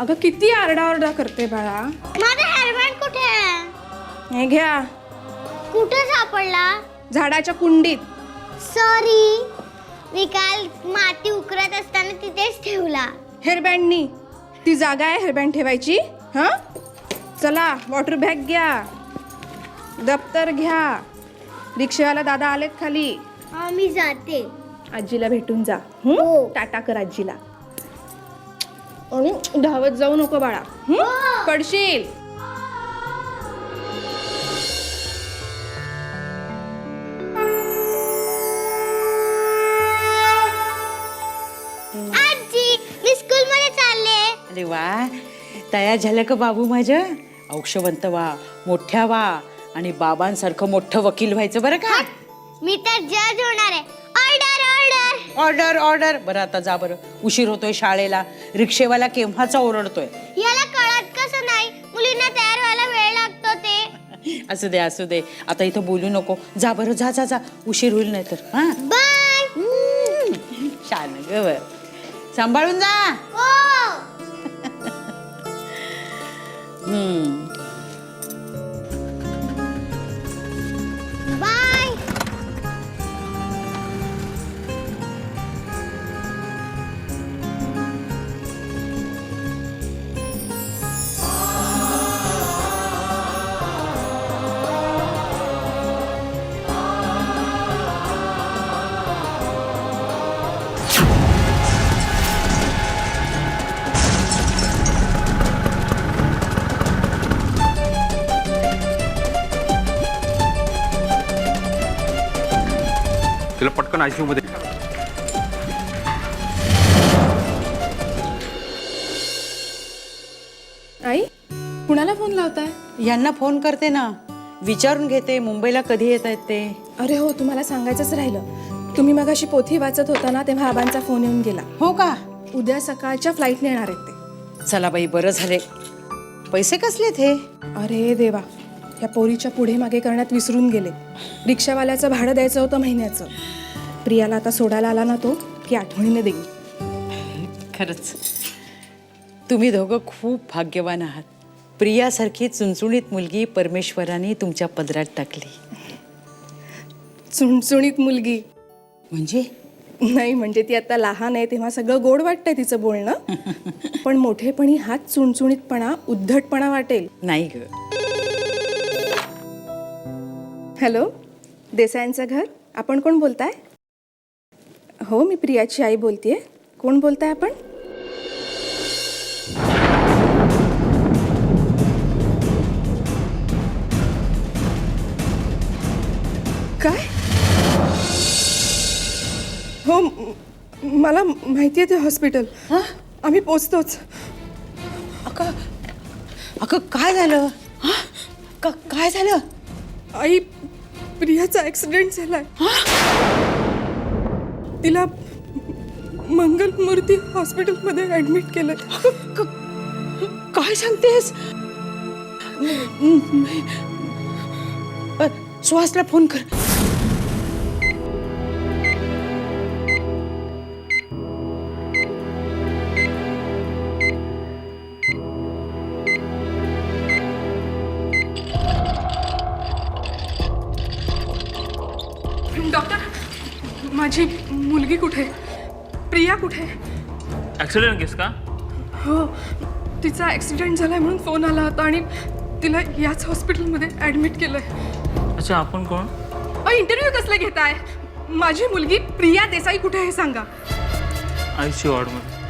अगं किती आरडाओरडा करते बाळा. माझा हेअरबँड कुठे आहे? हे घ्या. कुठे सापडला? झाडाच्या कुंडीत. सॉरी, मी काल माती उकरत असताना तिथेच ठेवला. हेअरबँडनी ती जागा आहे हेअरबँड ठेवायची. हां चला, वॉटर बॅग घ्या, दप्तर घ्या. रिक्षावाला दादा आलेत खाली. मी जाते. आजीला भेटून जा. हो. टाटा कर आजीला. आणि धावत जाऊ नको बाळा. पडशील. आजी, मी स्कूल मध्ये चालले. अरे वा, तयार झालं का बाबू माझं? औषधवंत व्हा, मोठ्या व्हा आणि बाबांसारखं मोठं वकील व्हायचं बरं का? मी तर जज होणार आहे. Order order. Order order. बरं आता जा बरं, उशीर होतोय शाळेला. रिक्षेवाला केव्हाचा ओरडतोय. याला कळत कसं नाही? मुलींना तयार व्हायला वेळ लागतो ते. असू दे असू दे, आता इथं बोलू नको. जा बरं, जा जा जा, उशीर होईल नाही तर. हा बाय. छान ग बर, सांभाळून जा. हो. बाय. तिला पटकन आयसीयू मध्ये. आई कुणाला फोन लावताय? यांना फोन करते ना, विचारून घेते मुंबईला कधी येत आहेत ते. अरे हो, तुम्हाला सांगायचंच राहिलं. तुम्ही मगाशी पोथी वाचत होता ना, तेव्हा आबांचा फोन येऊन गेला. हो का? उद्या सकाळच्या फ्लाईटने येणार आहेत ते. चला बाई, बरं झाले. पैसे कसले थे? अरे देवा, या पोरीच्या पुढे मागे करण्यात विसरून गेले. रिक्षावाल्याचं भाडं द्यायचं होतं महिन्याचं. प्रियाला आता सोडायला आला ना तो, की आठवणीने देईन. खरंच तुम्ही दोघं खूप भाग्यवान आहात. प्रियासारखी चुणचुणीत मुलगी परमेश्वराने तुमच्या पदरात टाकली. चुणचुणीत मुलगी म्हणजे? नाही, म्हणजे ती आता लहान आहे तेव्हा सगळं गोड वाटतंय तिचं बोलणं. पण मोठेपणी हाच चुणचुणीतपणा, उद्धटपणा वाटेल. नाही ग. हॅलो, देसायांचं घर. आपण कोण बोलताय? हो, मी प्रियाची आई बोलतेय. कोण बोलताय आपण? काय? हो, मला माहिती आहे ते हॉस्पिटल. आम्ही पोचतोच. अगं अगं, काय झालं? काय झालं? आई, प्रियाचा ऍक्सिडेंट झालाय. तिला मंगलमूर्ती हॉस्पिटलमध्ये ऍडमिट केलंय. काय सांगतेस? सुहासला फोन कर. डॉक्टर, माझी मुलगी कुठे? प्रिया कुठे? ॲक्सिडेंट केस का? हो, तिचा ॲक्सिडेंट झालाय म्हणून फोन आला होता आणि तिला याच हॉस्पिटलमध्ये ॲडमिट केलंय. अच्छा, आपण कोण? इंटरव्ह्यू कसला घेताय? माझी मुलगी प्रिया देसाई कुठे आहे सांगा. ICU वॉर्डमध्ये.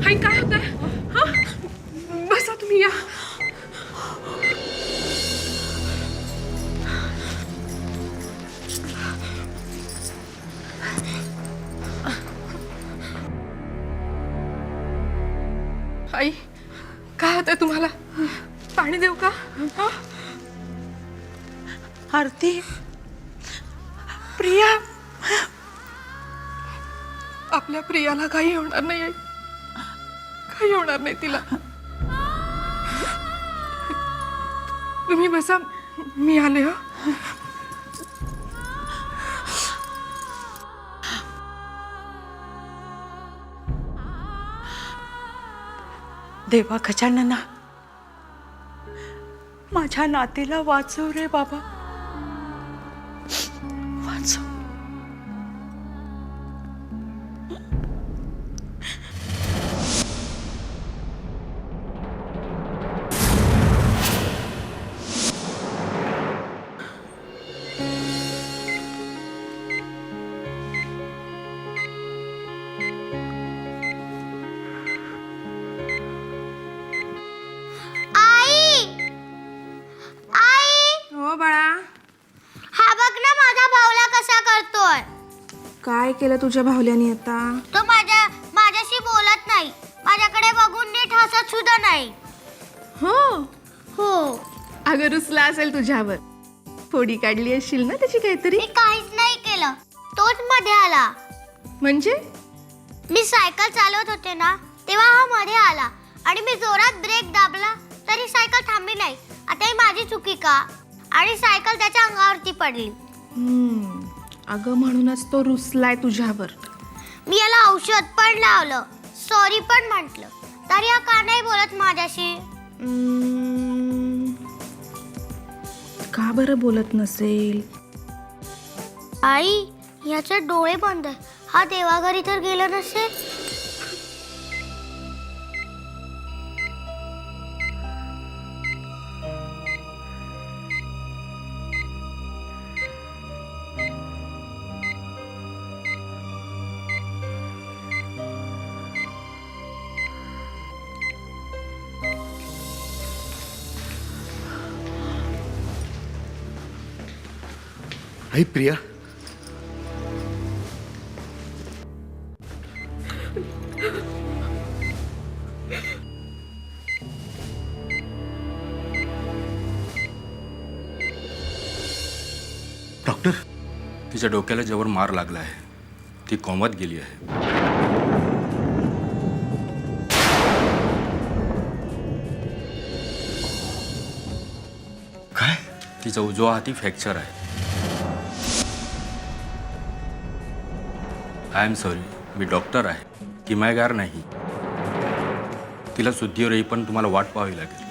हाय, काय होतंय? हां, बसा तुम्ही, या. आई, होतंय तुम्हाला? पाणी देऊ का? हं? आरती, प्रिया, आपल्या प्रियाला काही होणार नाही आई. काही होणार नाही तिला. तुम्ही बसा, मी आले. हो देवा गजानना, माझ्या नातीला वाचव रे बाबा, वाचव. आई आई हो बाळा, हा बघ ना माझा भाऊला कसा करतोय. काय केलं तुझ्या भावल्याने आता? तो माझ्याशी बोलत नाही, माझ्याकडे बघून नीट हसत सुद्धा नाही. हो हो, अगं रुसला असेल तुझ्यावर. फोडी काढली असशील ना त्याची काहीतरी. मी काहीच नाही केलं, तोच मध्ये आला. म्हणजे मी सायकल चालवत होते ना तेव्हा हा मध्ये आला आणि मी जोरात ब्रेक दाबला तरी सायकल थांबली नाही. आता ही माझी चुकी का? आणि सायकल त्याच्या अंगावरती पडली. अगं म्हणूनच तो रुसलाय तुझ्यावर. मी याला औषध पण लावलं, सॉरी पण म्हटलं, तरी हा का नाही बोलत माझ्याशी? का बरं बोलत नसेल? आई, याचे डोळे बंद आहे. हा देवाघरी तर गेला नसेल. आई प्रिया, डॉक्टर, तिच्या डोक्याला ज्यावर मार लागला आहे ती कोमात गेली आहे. काय? तिचा उजवा हाती फ्रॅक्चर आहे. I am sorry, me doctor आहे, किमयागार नाही. तिला शुद्धीवर येईपर्यंत तुम्हाला वाट पाहावी लागेल.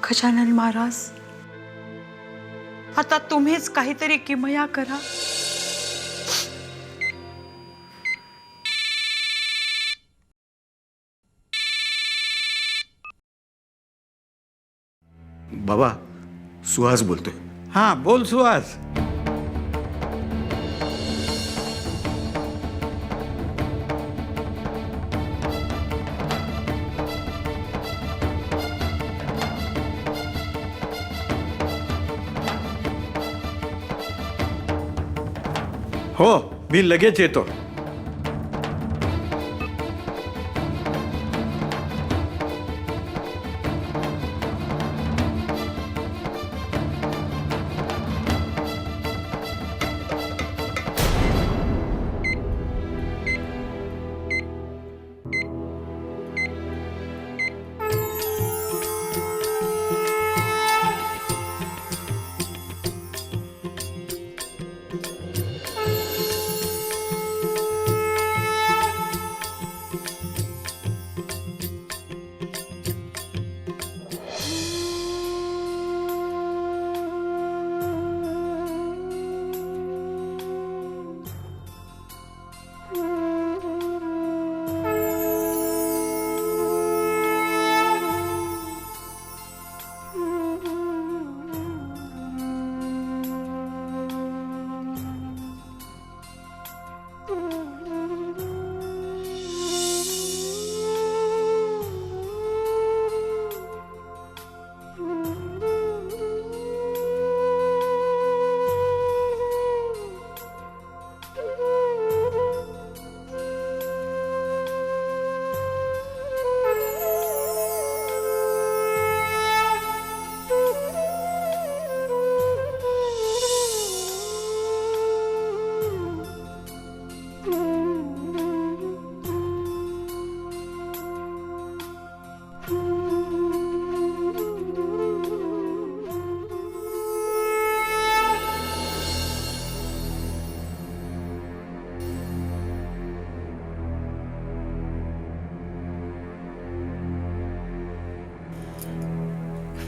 गजानन महाराज, आता तुम्हीच काहीतरी किमया करा. बाबा, सुहास बोलतोय. हां, बोल सुहास. हो, मी लगेच येतो.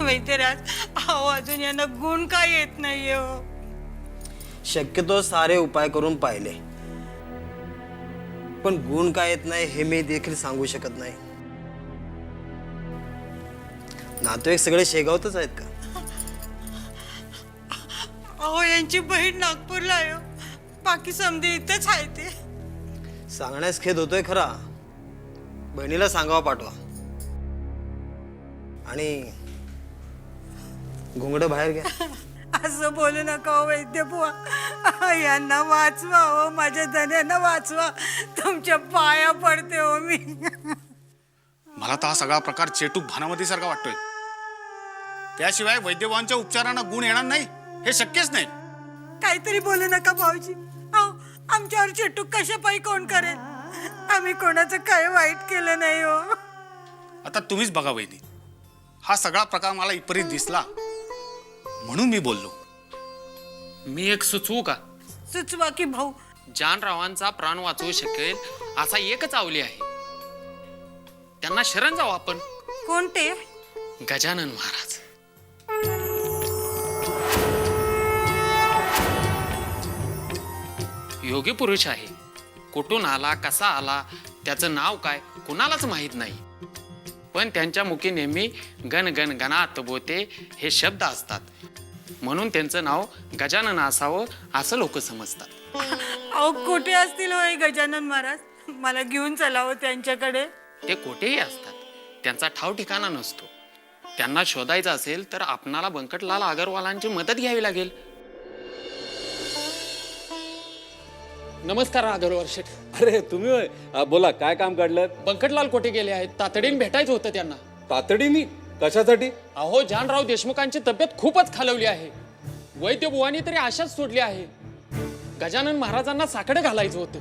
वैद्यराज, अहो अजून यांना गुण काय येत नाहीये हो. शक्यतो सारे उपाय करून पाहिले, पण गुण काय येत नाही हे मी देखील सांगू शकत नाही. नातेवाईक सगळे शेगावतच आहेत का? अहो यांची बहीण नागपूरला आहे हो. बाकी समधी इथंच आहे ते. सांगण्यास खेद होतोय खरा. बहिणीला सांगावा पाठवा. आणि घुंगड बाहेर घ्या. असं बोलू नका हो वैद्य बुवा. यांना वाचवा हो, माझ्या धन्यांना वाचवा. तुमच्या पाया पडते हो मी. मला तर हा सगळा प्रकार चेटूक भानामतीसारखा वाटतोय. त्याशिवाय वैद्यवांच्या उपचारांना गुण येणार नाही हे शक्यच नाही. काहीतरी बोलू नका भाऊजी. अहो आमच्यावर चेटूक कशापायी कोण करेल? आम्ही कोणाचं काय वाईट केलं नाही हो. आता तुम्हीच बघा वहिनी, हा सगळा प्रकार मला विपरीत दिसला म्हणून मी बोललो. मी एक सुचवू का? सुचवा की भाऊ. जानरावांचा प्राण वाचवू शकेल असा एकच आवली आहे. त्यांना शरण जाऊ आपण. कोणते? गजानन महाराज. योगी पुरुष आहे. कुठून आला, कसा आला, त्याचं नाव काय कुणालाच माहित नाही. पण त्यांच्या मुखी नेहमी गण गण गणात बोते हे शब्द असतात. म्हणून त्यांचं नाव गजानन असावं असं लोक समजतात. अहो कुठे असतील होय गजानन महाराज? मला घेऊन चलावं त्यांच्याकडे. ते कुठेही असतात, त्यांचा ठाव ठिकाणा नसतो. त्यांना शोधायचं असेल तर आपणाला बंकटलाल अगरवालांची मदत घ्यावी लागेल. नमस्कार अगरवाल शेठ. अरे तुम्ही होय? बोला, काय काम काढलं? बंकटलाल कुठे गेले आहेत? तातडीने भेटायचं होतं त्यांना. तातडीने? कशासाठी? अहो जानराव देशमुखांची तब्येत खूपच खालवली आहे. वैद्य बुवानी तरी आशाच सोडली आहे. गजानन महाराजांना साकडं घालायचं होतं.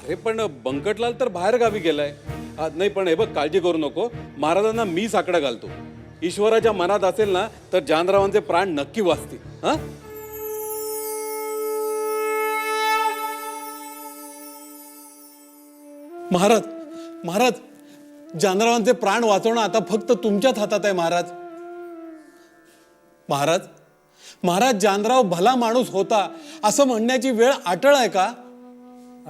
अरे पण बंकटलाल तर बाहेर गावी गेलाय. नाही पण हे बघ, काळजी करू नको. महाराजांना मी साकडा घालतो. ईश्वराच्या मनात असेल ना तर जानरावांचे प्राण नक्की वाचतील. हा महाराज, महाराज, जानरावांचे प्राण वाचवणं आता फक्त तुमच्याच हातात आहे महाराज. महाराज, महाराज जानराव भला माणूस होता असं म्हणण्याची वेळ अटळ आहे का?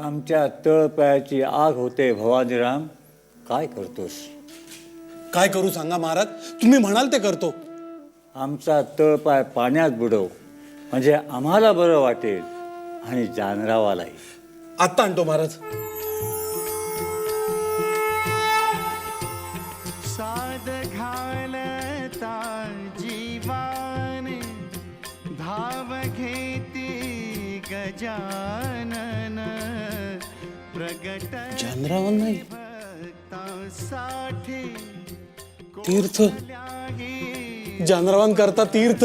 आमच्या तळपायाची आग होते भवानीराम. काय करतोस? काय करू सांगा महाराज. तुम्ही म्हणाल ते करतो. आमचा तळपाय पाण्यात बुडव, म्हणजे आम्हाला बरं वाटेल आणि जानरावालाही. आत्ता आणतो महाराज. साद घालता जीवान धाव घेती गजानन प्रगट जानरावांना नाही. भक्तासाठी तीर्थ, जानरावांकरता तीर्थ.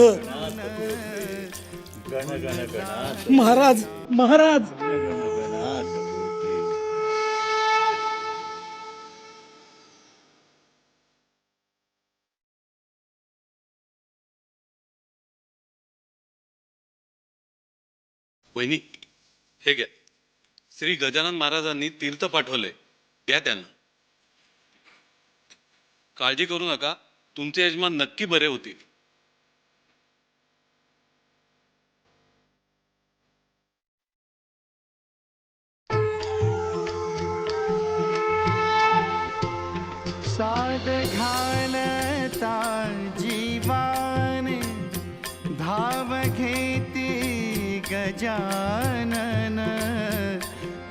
महाराज, महाराज. वहिनी, हे घ्या. श्री गजानन महाराजांनी तीर्थ पाठवलंय, द्या त्यांना. काळजी करू नका, तुमचे यजमान नक्की बरे होतील. साद घालता जीवान धाव घेती गजानन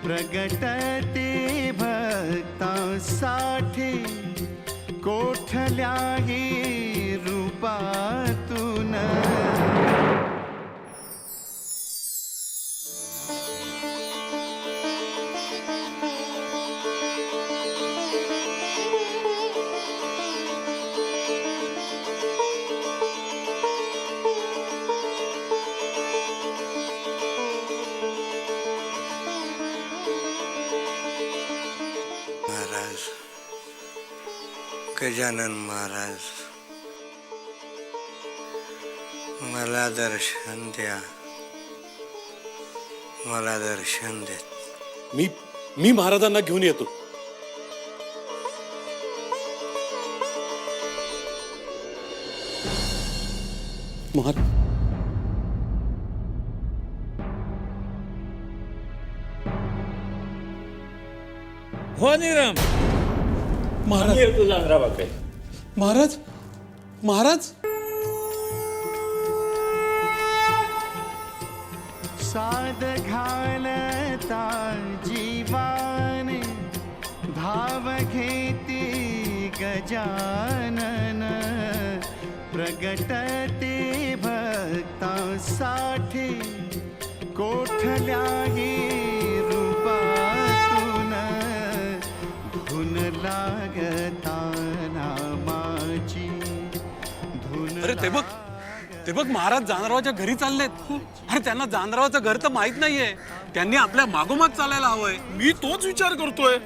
प्रगटते भक्तांसाठी कोठल्याही रूपातून. महाराज, गजानन महाराज, मला दर्शन द्या. मला दर्शन द्या. मी महाराजांना घेऊन येतो. महार हो निरम महाराज येतो चांद्राबाकडे. महाराज महाराज साध घालता जीवान धाव घेती गजानन प्रगटते भक्तांसाठी कोठल्याही रूपातून धुन लागता नामाची धुन. अरे ते बघ महाराज जानरावाच्या घरी चाललेत. अरे त्यांना जानरावाचं घर तर माहित नाहीये. त्यांनी आपल्या मागोमाग चालायला हवंय. मी तोच विचार करतोय.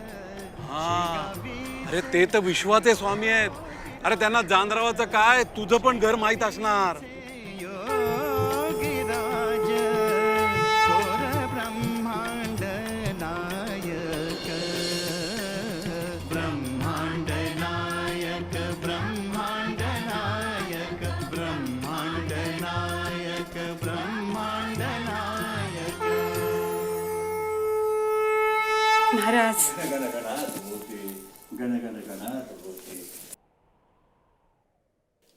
हा अरे ते तर विश्वाचे स्वामी आहेत. अरे त्यांना जानरावाचं काय तुझं पण घर माहित असणार. योगीराज थोर ब्रह्मांड नायक ब्रह्मांड नायक ब्रह्मांड नायक ब्रह्मांड नायक ब्रह्मांड नायक. महाराज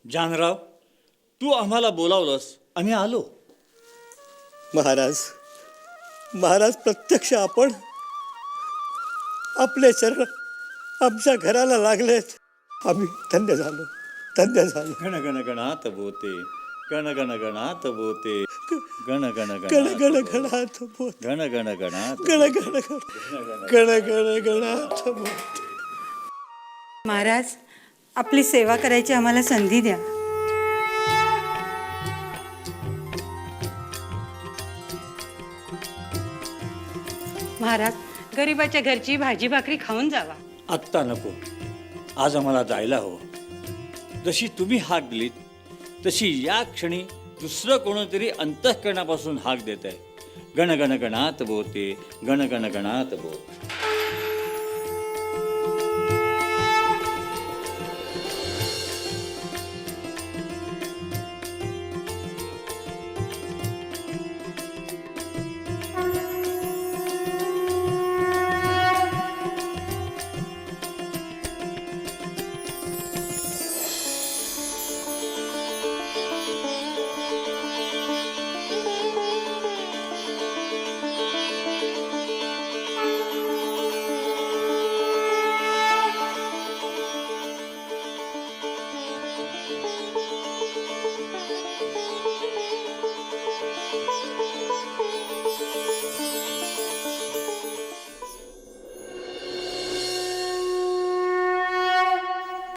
जानराव तू आम्हाला बोलावलंस आम्ही आलो. महाराज महाराज प्रत्यक्ष आपण आपले चरण आमच्या घराला लागलेत. आम्ही धन्य झालो धन्य झालो. गण गण गणात बोते गण गण गणात बोते गण गण गण गण गणात बोत गण गण गणात गण गण गण गण गणात बोत. महाराज आपली सेवा करायची आम्हाला संधी द्या. महाराज गरिबाच्या घरची भाजी भाकरी खाऊन जावा. आत्ता नको. आज आम्हाला जायला हवं. जशी तुम्ही हाक दिलीत तशी या क्षणी दुसरं कोणतरी अंतःकरणापासून हाक देत आहे. गण गण गणात बोते गण गण गणात बोत.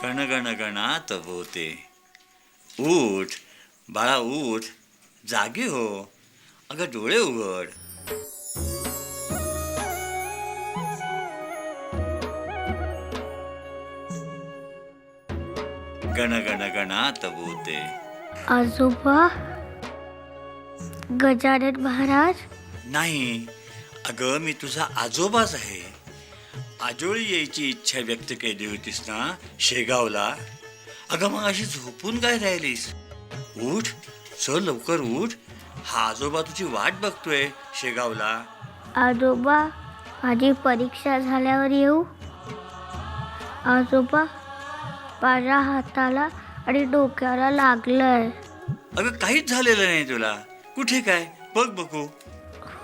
गण गण गणात बोते. उठ बाळा उठ जागी हो. अगं डोळे उघड. गण गण गणात बोते. आजोबा गजानन महाराज. नाही अगं मी तुझा आजोबाच आहे. आजोळी यायची इच्छा व्यक्त केली होतीस ना शेगावला. अगं मग अशी झोपून काय राहिलीस. उठ चल लवकर उठ. हा आजोबा तुझी वाट बघतोय शेगावला. आजोबा माझी परीक्षा झाल्यावर येऊ. आजोबा माझ्या हाताला आणि डोक्याला लागलंय. अगं काहीच झालेलं नाही तुला. कुठे काय बघ बघू.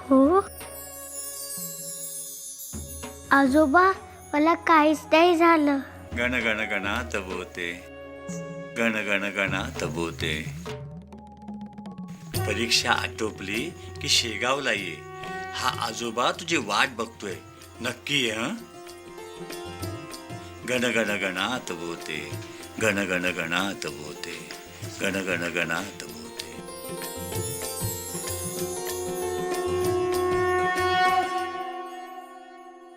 हो आजोबा मला काहीच नाही झालं. गण गण गणात बोते गण गण गणात बोते. परीक्षा आटोपली की शेगावला ये. हा आजोबा तुझी वाट बघतोय. नक्की ये हं. गण गण गणात बोते गण गण गणात बोते गण गण गणात बोते.